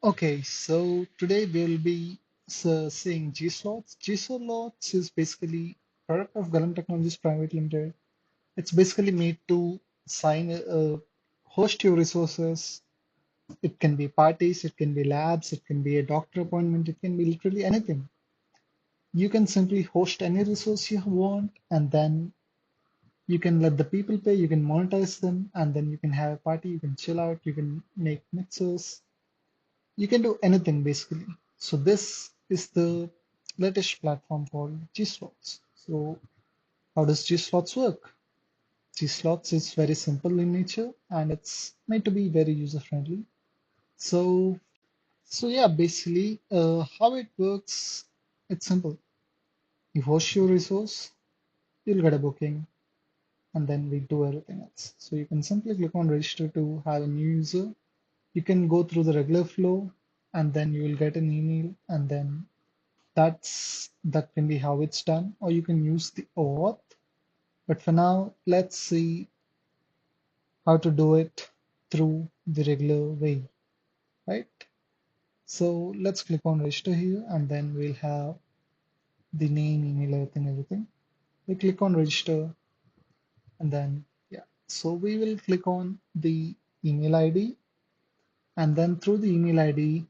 Okay, so today we'll be seeing G-Slots. G-Slots is basically product of Galam Technologies Private Limited. It's basically made to host your resources. It can be parties, it can be labs, it can be a doctor appointment, it can be literally anything. You can simply host any resource you want, and then you can let the people pay, you can monetize them, and then you can have a party, you can chill out, you can make mixers, you can do anything basically. So this is the latest platform called G-Slots. So how does G-Slots work? G-Slots is very simple in nature and it's meant to be very user friendly. So so yeah, basically how it works, it's simple. You host your resource, you'll get a booking, and then we do everything else. So you can simply click on register to have a new user. You can go through the regular flow and then you will get an email and then that can be how it's done, or you can use the auth. But for now, let's see how to do it through the regular way, right? So let's click on register here, and then we'll have the name, email, everything. We click on register, and then yeah. So we will click on the email ID, and then through the email ID,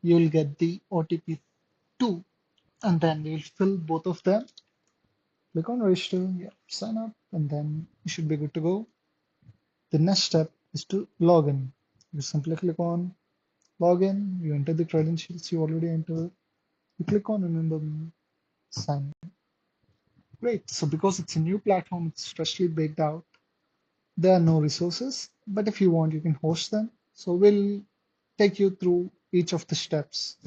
you'll get the OTP two, and then we'll fill both of them. Click on register, yeah, sign up, and then you should be good to go. The next step is to log in. You simply click on login, you enter the credentials you already entered, you click on remember me, sign in. Great. So because it's a new platform, it's freshly baked out, there are no resources, but if you want, you can host them. So we'll take you through each of the steps,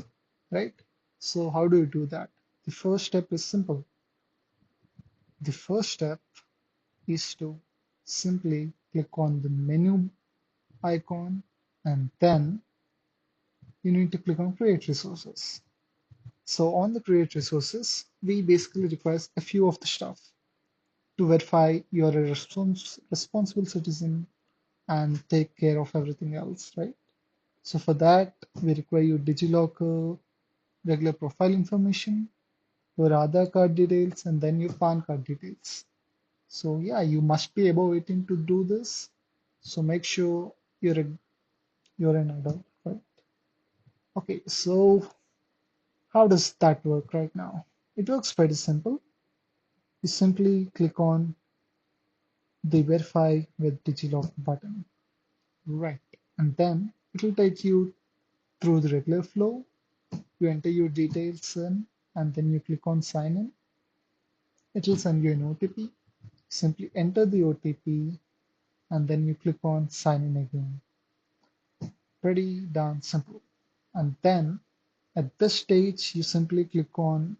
right? So how do you do that? The first step is simple. The first step is to simply click on the menu icon and then you need to click on create resources. So on the create resources, we basically require a few of the stuff to verify you're a responsible citizen and take care of everything else, right? So for that, we require your DigiLocker, regular profile information, your Aadhaar card details, and then your PAN card details. So yeah, you must be above 18 to do this. So make sure you're an adult, right? Okay, so how does that work right now? It works pretty simple. You simply click on the verify with DigiLocker button, right? And then it will take you through the regular flow. You enter your details in, and then you click on sign in. It will send you an OTP. Simply enter the OTP, and then you click on sign in again. Pretty darn simple. And then at this stage, you simply click on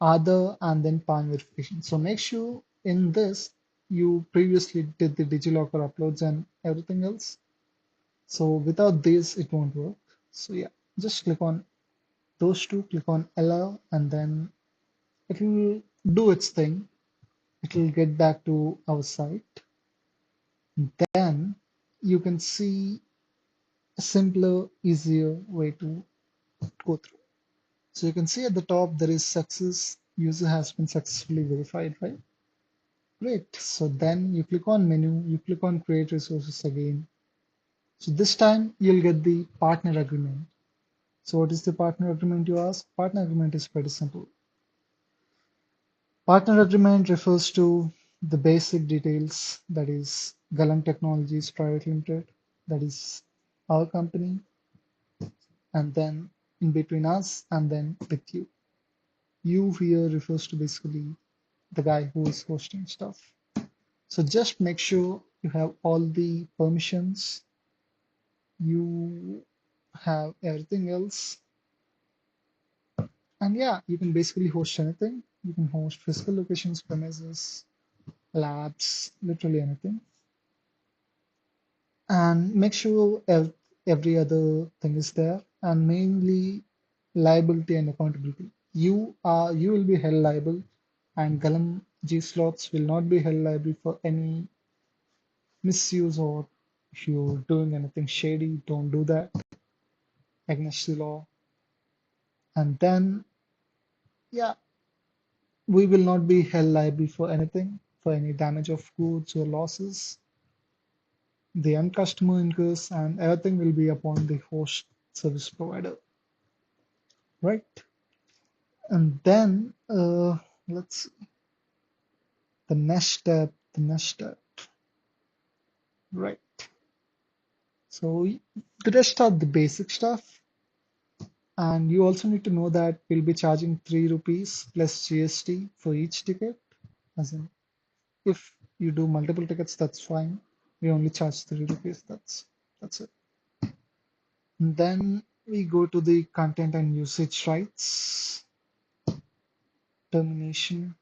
Other and then PAN verification. So make sure in this you previously did the DigiLocker uploads and everything else. So without this, it won't work. So yeah, just click on those two, click on allow, and then it will do its thing. It will get back to our site. Then you can see a simpler, easier way to go through. So you can see at the top there is success. User has been successfully verified, right? Great. So then you click on menu, you click on create resources again. So this time you'll get the partner agreement. So what is the partner agreement you ask? Partner agreement is pretty simple. Partner agreement refers to the basic details, that is Galam Technologies Private Limited, that is our company, and then in between us and then with you. You here refers to basically the guy who is hosting stuff. So just make sure you have all the permissions, you have everything else, and yeah, you can basically host anything. You can host physical locations, premises, labs, literally anything. And make sure every other thing is there, and mainly liability and accountability. You will be held liable, and Galam G slots will not be held liable for any misuse, or if you're doing anything shady, don't do that. against the law. And then, yeah, we will not be held liable for anything, for any damage of goods or losses. The end customer incurs and everything will be upon the host service provider, right? And then let's see, the next step, right? So the rest are the basic stuff, and you also need to know that we'll be charging 3 rupees plus GST for each ticket. As in, if you do multiple tickets, that's fine. We only charge 3 rupees. That's it. And then we go to the content and usage rights termination.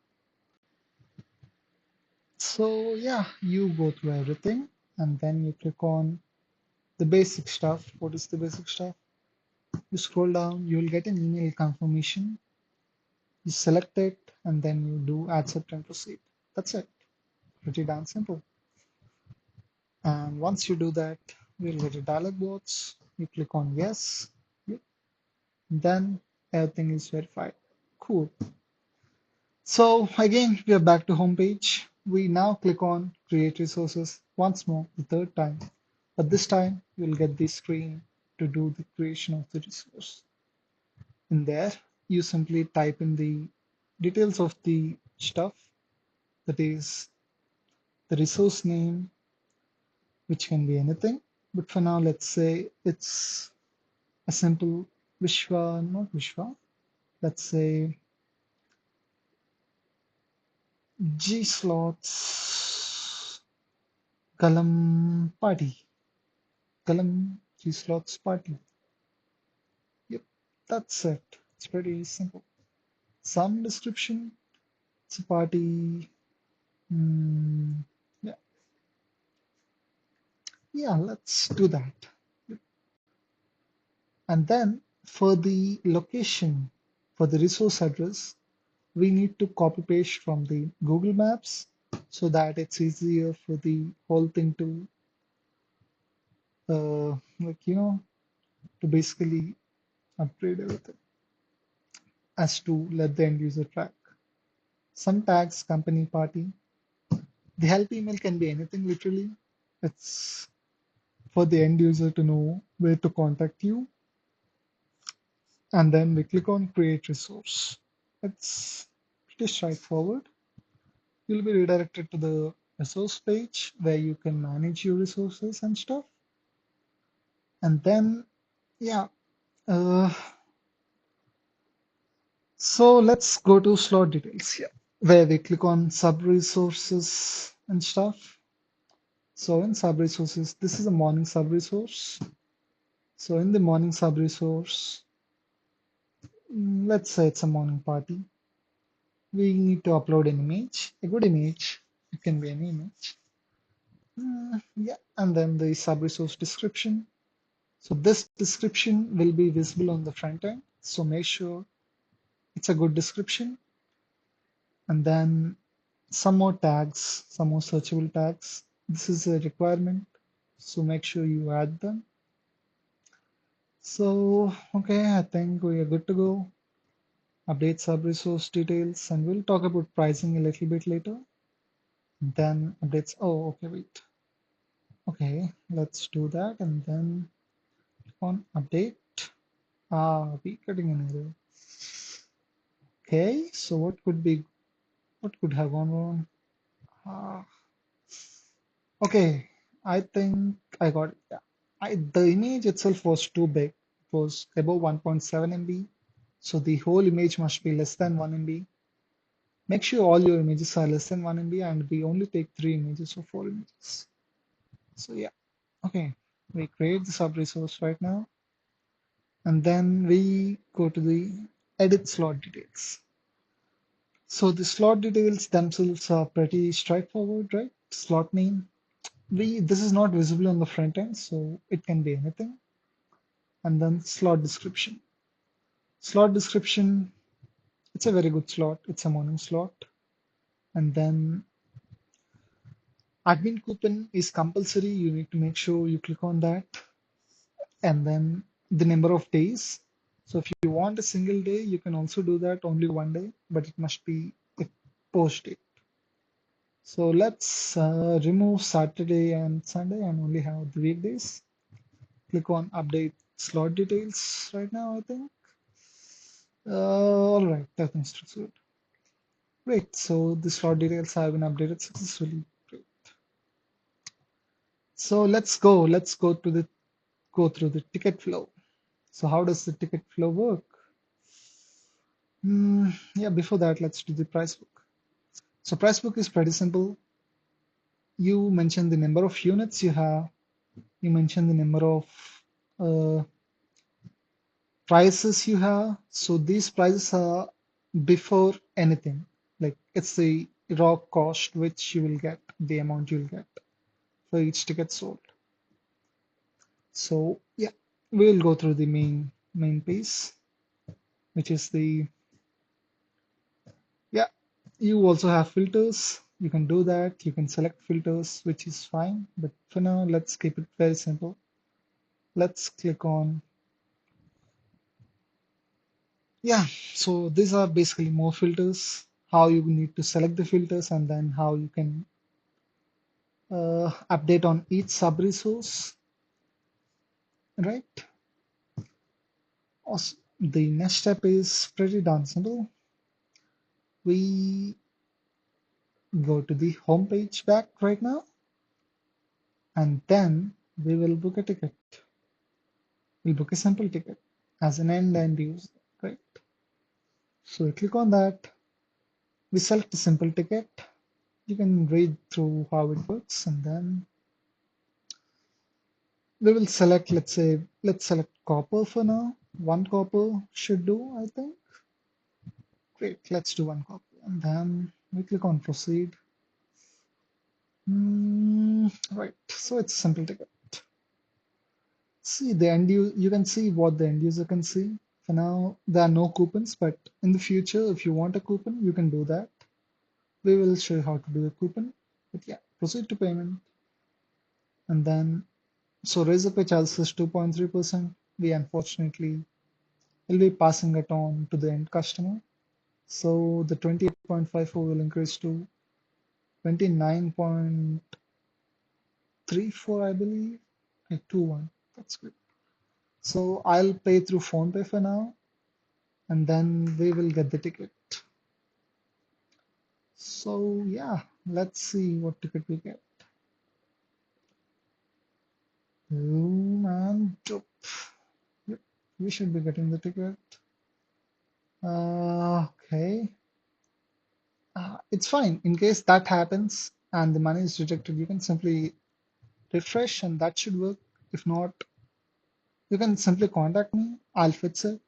So yeah, you go through everything and then you click on the basic stuff. What is the basic stuff? You scroll down, you will get an email confirmation. You select it and then you do accept and proceed. That's it. Pretty damn simple. And once you do that, you'll get a dialog box. You click on yes. Yep. Then everything is verified. Cool. So again, we are back to homepage. We now click on create resources once more, the third time. But this time you'll get the screen to do the creation of the resource. In there, you simply type in the details of the stuff, that is the resource name, which can be anything. But for now, let's say it's a simple Vishwa, not Vishwa. Let's say G slots Galam party. Galam G slots party. Yep, that's it. It's pretty simple. Some description. It's a party. Mm, yeah, yeah. Let's do that. And then for the location, for the resource address, we need to copy paste from the Google Maps so that it's easier for the whole thing to, like, to basically upgrade everything as to let the end user track. Some tags, company, party. The help email can be anything literally. It's for the end user to know where to contact you. And then we click on create resource. It's pretty straightforward. You'll be redirected to the resource page where you can manage your resources and stuff. And then, yeah, uh, so let's go to slot details here, where we click on sub resources and stuff. So in sub resources, this is a morning sub resource. So in the morning sub resource, let's say it's a morning party. We need to upload an image, a good image. It can be any image. Yeah, and then the sub resource description. So this description will be visible on the front end. So make sure it's a good description. And then some more tags, some more searchable tags. This is a requirement. So make sure you add them. So, okay, I think we are good to go. Update sub-resource details, and we'll talk about pricing a little bit later. Then updates. Oh, okay, wait. Okay, let's do that, and then on update. We getting an error. Okay, so what could have gone wrong? Ah, okay, I think I got it. Yeah. The image itself was too big. It was above 1.7 MB. So the whole image must be less than 1 MB. Make sure all your images are less than 1 MB and we only take 3 images or 4 images. So yeah, okay. We create the sub resource right now. And then we go to the edit slot details. So the slot details themselves are pretty straightforward, right? Slot name. This is not visible on the front end, so it can be anything. And then slot description. Slot description, it's a very good slot. It's a morning slot. And then admin coupon is compulsory. You need to make sure you click on that. And then the number of days. So if you want a single day, you can also do that only one day, but it must be a post date. So let's remove Saturday and Sunday and only have the weekdays. Click on update slot details right now, I think. All right, that thing's good. Great, so the slot details have been updated successfully. Great. So let's go through the ticket flow. So how does the ticket flow work? Yeah, before that, let's do the price book. So price book is pretty simple. You mention the number of units you have. You mention the number of uh, prices you have. So these prices are before anything. Like it's the raw cost which you will get, the amount you'll get for each ticket sold. So yeah, we'll go through the main piece, which is the yeah. You also have filters. You can do that. You can select filters, which is fine. But for now, let's keep it very simple. Let's click on yeah. So these are basically more filters. How you need to select the filters and then how you can update on each sub resource, right? Also, the next step is pretty darn simple. We go to the home page back right now, and then we will book a ticket. We'll book a simple ticket as an end use, right? So we click on that. We select a simple ticket. You can read through how it works, and then we will select, let's select copper for now. One copper should do, I think. Great, let's do one copper. And then we click on proceed. Right, so it's a simple ticket. See the end you can see what the end user can see. For now, there are no coupons, but in the future, if you want a coupon, you can do that. We will show you how to do a coupon. But yeah, proceed to payment. And then, so razor pay charges is 2.3%. We unfortunately will be passing it on to the end customer. So the 28.54 will increase to 29.34, I believe. Okay, 21. That's good. So I'll pay through PhonePe for now, and then we will get the ticket. So yeah, let's see what ticket we get. Room and dope. Yep, we should be getting the ticket. Okay. It's fine. In case that happens and the money is rejected, you can simply refresh and that should work. If not, you can simply contact me. I'll fix it.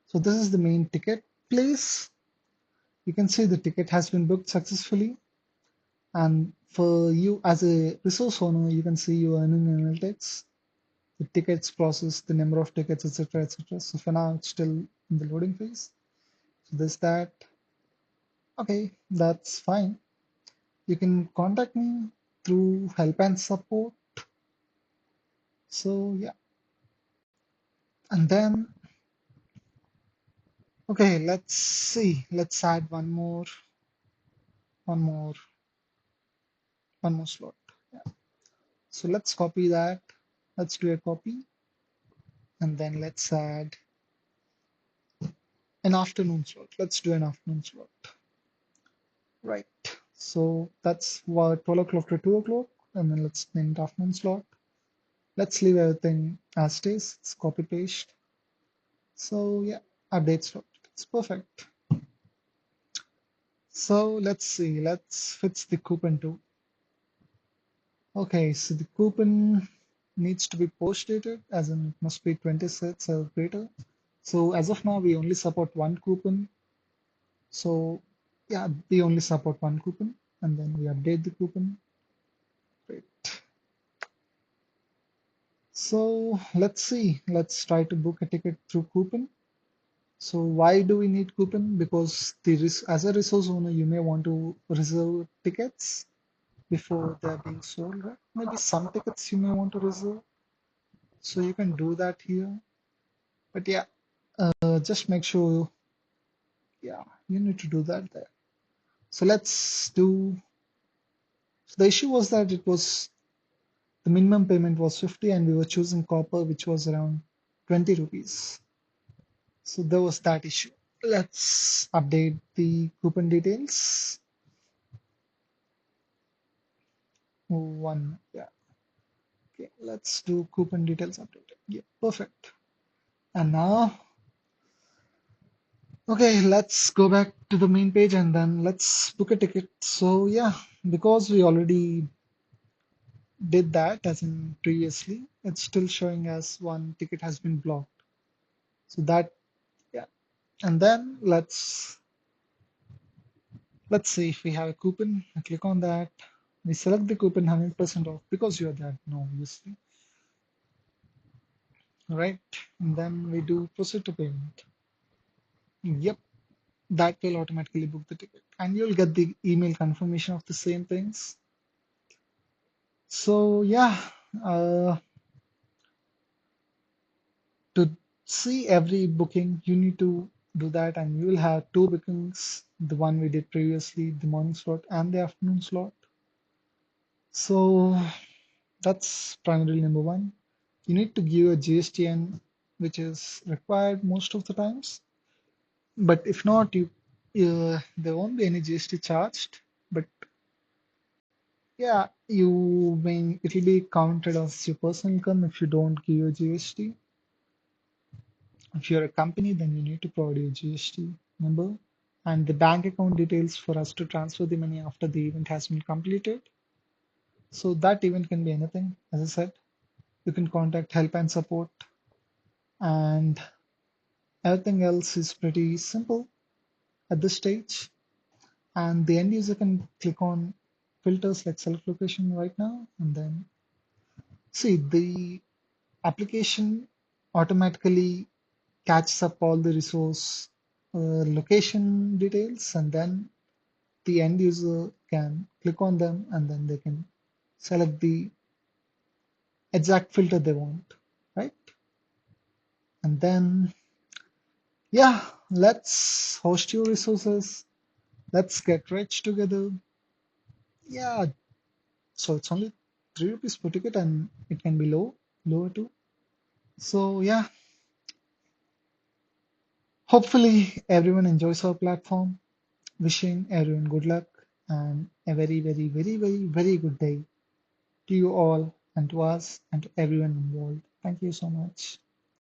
So this is the main ticket place. You can see the ticket has been booked successfully. And for you as a resource owner, you can see your earning analytics, the tickets process, the number of tickets, etc., etc. So for now, it's still in the loading phase. So there's that. Okay, that's fine. You can contact me through help and support. So yeah, and then okay, let's see. Let's add one more, one more slot. Yeah. So let's copy that. Let's do a copy, and then let's add an afternoon slot. Let's do an afternoon slot. Right. So that's what 12 o'clock to 2 o'clock, and then let's name it afternoon slot. Let's leave everything as it is. It's copy paste. So yeah, update slot. It's perfect. So let's see. Let's fix the coupon too. Okay, so the coupon needs to be post dated, as in it must be 26 or greater. So as of now, we only support one coupon. So yeah, we only support one coupon, and then we update the coupon. Great. So let's see. Let's try to book a ticket through coupon. So why do we need coupon? Because as a resource owner, you may want to reserve tickets before they're being sold, right? Maybe some tickets you may want to reserve. So you can do that here. But yeah, just make sure, yeah, you need to do that there. So let's do. So the issue was that it was the minimum payment was 50 and we were choosing copper, which was around 20 rupees. So there was that issue. Let's update the coupon details. One, yeah. Okay, let's do coupon details update. Yeah, perfect. And now, okay, let's go back to the main page and then let's book a ticket. So yeah, because we already did that as in previously, it's still showing as one ticket has been blocked. So that, yeah. And then let's see if we have a coupon. I click on that. We select the coupon 100% off because you're that. No, obviously. Right. And then we do proceed to payment. Yep. That will automatically book the ticket. And you'll get the email confirmation of the same things. So yeah, uh, to see every booking, you need to do that, and you will have two bookings, the one we did previously, the morning slot and the afternoon slot. So that's primarily number one. You need to give a GSTN, which is required most of the times. But if not, there won't be any GST charged. But yeah, it'll be counted as your personal income if you don't give your GST. If you're a company, then you need to provide your GST number and the bank account details for us to transfer the money after the event has been completed. So that event can be anything. As I said, you can contact help and support, and everything else is pretty simple at this stage. And the end user can click on filters like self location right now, and then see the application automatically catches up all the resource location details, and then the end user can click on them and then they can select the exact filter they want, right? And then, yeah, let's host your resources. Let's get rich together. Yeah, so it's only 3 rupees per ticket and it can be lower too. So, yeah, hopefully everyone enjoys our platform. Wishing everyone good luck and a very, very, very, very, very good day to you all and to us and to everyone involved. Thank you so much.